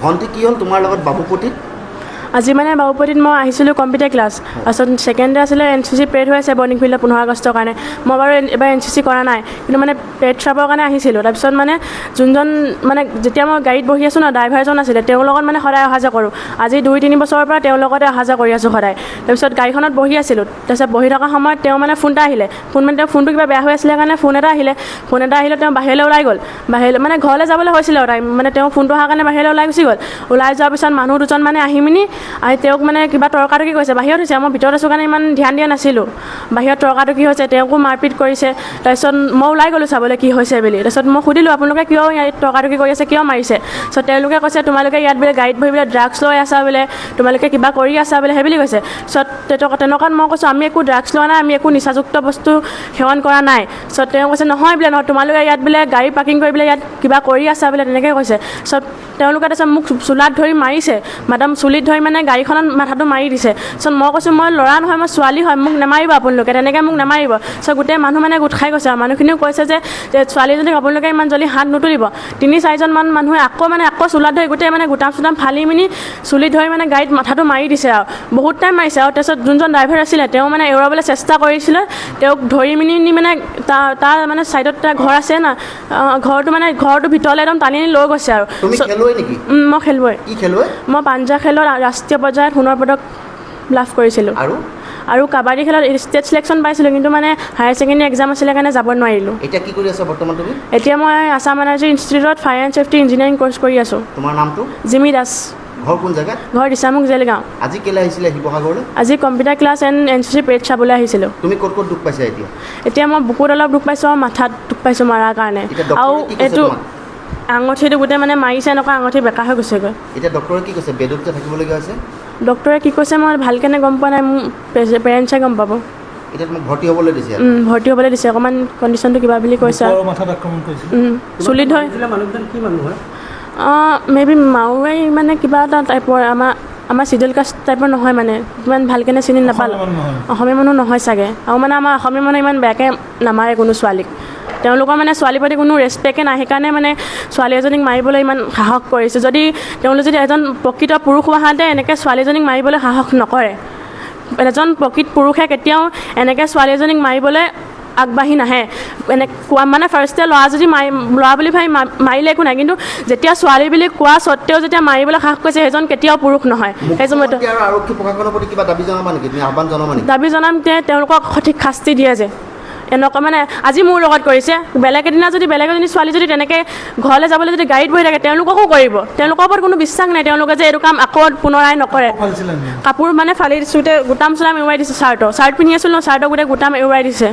ভণ্টি কি হ'ল তোমাৰ লগত বাবুপতিত আজি মানে বাবুপতিত মই আহিছিলোঁ কম্পিউটাৰ ক্লাছ তাৰপিছত ছেকেণ্ড ডে আছিলে NCC পেড হৈ আছে বৰ্ণিং ফিল্ডত 15 আগষ্টৰ কাৰণে মই বাৰু এবাৰ NCC কৰা নাই কিন্তু মানে পেড চাবৰ কাৰণে আহিছিলোঁ তাৰপিছত মানে যোনজন মানে যেতিয়া মই গাড়ীত বহি আছোঁ ন ড্ৰাইভাৰজন আছিলে তেওঁৰ লগত মানে সদায় অহা যোৱা কৰোঁ আজি 2-3 বছৰৰ পৰা তেওঁৰ লগতে অহা যোৱা কৰি আছোঁ সদায় তাৰপিছত গাড়ীখনত বহি আছিলোঁ তাৰপিছত বহি থকা সময়ত তেওঁ মানে ফোন এটা আহিলে তেওঁৰ ফোনটো কিবা বেয়া হৈ আছিলে কাৰণে ফোন এটা আহিলে তেওঁ বাহিৰলৈ ওলাই গ'ল বাহিৰলৈ মানে ঘৰলৈ যাবলৈ হৈছিলে টাইম মানে তেওঁ ফোনটো অহাৰ কাৰণে বাহিৰলৈ ওলাই গুচি গ'ল ওলাই যোৱাৰ পিছত মানুহ দুজন মানে আহি মিনি তেওঁক মানে কিবা তৰ্কাতৰ্কি কৰিছে বাহিৰত হৈছে মই ভিতৰত আছোঁ কাৰণে ইমান ধ্যান দিয়া নাছিলোঁ বাহিৰত তৰ্কাতৰ্কি হৈছে তেওঁকো মাৰপিট কৰিছে তাৰপিছত মই ওলাই গ'লোঁ চাবলৈ কি হৈছে বুলি তাৰপিছত মই সুধিলোঁ আপোনালোকে কিয় ইয়াত তৰ্কাতৰ্কি কৰি আছে কিয় মাৰিছে চ' তেওঁলোকে কৈছে তোমালোকে ইয়াত বোলে গাড়ীত বহি বোলে ড্ৰাগছ লৈ আছা বোলে তোমালোকে কিবা কৰি আছা বোলে সেই বুলি কৈছে চ' তেনেকুৱাত মই কৈছোঁ আমি একো ড্ৰাগছ লোৱা নাই আমি একো নিচাযুক্ত বস্তু সেৱন কৰা নাই চ' তেওঁ কৈছে নহয় বোলে নহয় তোমালোকে ইয়াত বোলে গাড়ী পাৰ্কিং কৰি বোলে ইয়াত কিবা কৰি আছা বোলে তেনেকৈ কৈছে চ' তেওঁলোকে তাৰপিছত মোক চুলাত ধৰি মাৰিছে মাদাম চুলিত ধৰি মানে গাড়ীখনত মাথাটো মাৰি দিছে চ' মই কৈছোঁ মই ল'ৰা নহয় মই ছোৱালী হয় মোক নামাৰিব আপোনালোকে তেনেকৈ মোক নামাৰিব চ' গোটেই মানুহ মানে গোট খাই গৈছে আৰু মানুহখিনিও কৈছে যে ছোৱালীজনীক আপোনালোকে ইমান জল্দি হাত নুতুলিব 3-4জন মানুহে আকৌ চুলাত ধৰি গোটেই মানে গোটাম চুটাম ফালি মিনি চুলিত ধৰি মানে গাড়ীত মাথাটো মাৰি দিছে আৰু বহুত টাইম মাৰিছে আৰু তাৰপিছত যোনজন ড্ৰাইভাৰ আছিলে তেওঁ মানে এৰুৱাবলৈ চেষ্টা কৰিছিলে তেওঁক ধৰি মিনি মানে তাৰ মানে ছাইডত এটা ঘৰ আছে না ঘৰটো ভিতৰলৈ একদম টানি লৈ গৈছে আৰু মই খেলুৱৈ মই পাঞ্জা খেলত ৰাষ্ট্ৰীয় পৰ্যায়ত সোণৰ পদক লাভ কৰিছিলোঁ আৰু কাবাডী খেলত ষ্টেট চিলেকশ্যন পাইছিলোঁ কিন্তু মানে হায়াৰ ছেকেণ্ডেৰী এক্সাম আছিলে কাৰণে যাব নোৱাৰিলোঁ এতিয়া কি কৰি আছা বৰ্তমান তুমি এতিয়া মই আছাম এনাৰ্জি ইনষ্টিটিউটত fire and safety engineering course কৰি আছোঁ তোমাৰ নামটো জিমি দাস ঘৰ কোন জেগাত ঘৰ দিছামুখ জেলগাঁও আজি কেলৈ আহিছিলে শিৱসাগৰলৈ আজি কম্পিউটাৰ ক্লাছ এণ্ড NCC পেড চাবলৈ আহিছিলোঁ তুমি ক'ত দুখ পাইছা এতিয়া মই বুকুত অলপ দুখ পাইছোঁ আৰু মাথাত দুখ পাইছোঁ মাৰাৰ কাৰণে আৰু এইটো আঙঠিটো গোটেই মানে মাৰিছে এনেকুৱা আঙঠি বেকা হৈ গৈছেগৈ এতিয়া ডক্টৰে কি কৈছে বেডত থাকিবলগীয়া হৈছে ডক্টৰে কি কৈছে মই ভালকৈ গম পোৱা নাই মোৰ পেৰেণ্টছে গম পাব এতিয়া তোমাক ভৰ্তি হ'বলৈ দিছে অকণমান কণ্ডিশ্যনটো কিবা বুলি কৈছে চুলিত ধৰি মেবি মাওৱাৰী মানে কিবা এটা টাইপৰ আমাৰ চিডুল কাষ্ট টাইপৰ নহয় মানে ইমান ভালকৈ চিনি নাপালোঁ অসমীয়া মানুহ নহয় চাগে আৰু মানে আমাৰ অসমীয়া মানুহ ইমান বেয়াকৈ নামাৰে কোনো ছোৱালীক তেওঁলোকৰ মানে ছোৱালীৰ প্ৰতি কোনো ৰেচপেক্টে নাই সেইকাৰণে মানে ছোৱালী এজনীক মাৰিবলৈ ইমান সাহস কৰিছে যদি তেওঁলোক যদি এজন প্ৰকৃত পুৰুষ হোৱাহেঁতে এনেকৈ ছোৱালী এজনীক মাৰিবলৈ সাহস নকৰে এজন প্ৰকৃত পুৰুষে কেতিয়াও এনেকৈ ছোৱালী এজনীক মাৰিবলৈ আগবাঢ়ি নাহে কোৱা মানে ফাৰ্ষ্টে ল'ৰা বুলি ভাবি মাৰিলে একো নাই কিন্তু যেতিয়া ছোৱালী বুলি কোৱা স্বত্তেও যেতিয়া মাৰিবলৈ সাহস কৰিছে সেইজন কেতিয়াও পুৰুষ নহয় দাবী জনাম যে তেওঁলোকক সঠিক শাস্তি দিয়ে যে এনেকুৱা মানে আজি মোৰ লগত কৰিছে বেলেগ এদিনা যদি বেলেগ এজনী ছোৱালী যদি তেনেকৈ ঘৰলৈ যাবলৈ যদি গাড়ীত বহি থাকে তেওঁলোককো কৰিব তেওঁলোকৰ ওপৰত কোনো বিশ্বাস নাই তেওঁলোকে যে এইটো কাম আকৌ পুনৰাই নকৰে কাপোৰ মানে ফালি দিছোঁতে গোটাম চোটাম এৰুৱাই দিছে চাৰ্ট পিন্ধি আছিলোঁ ন চাৰ্টৰ গোটেই গোটাম এৰুৱাই দিছে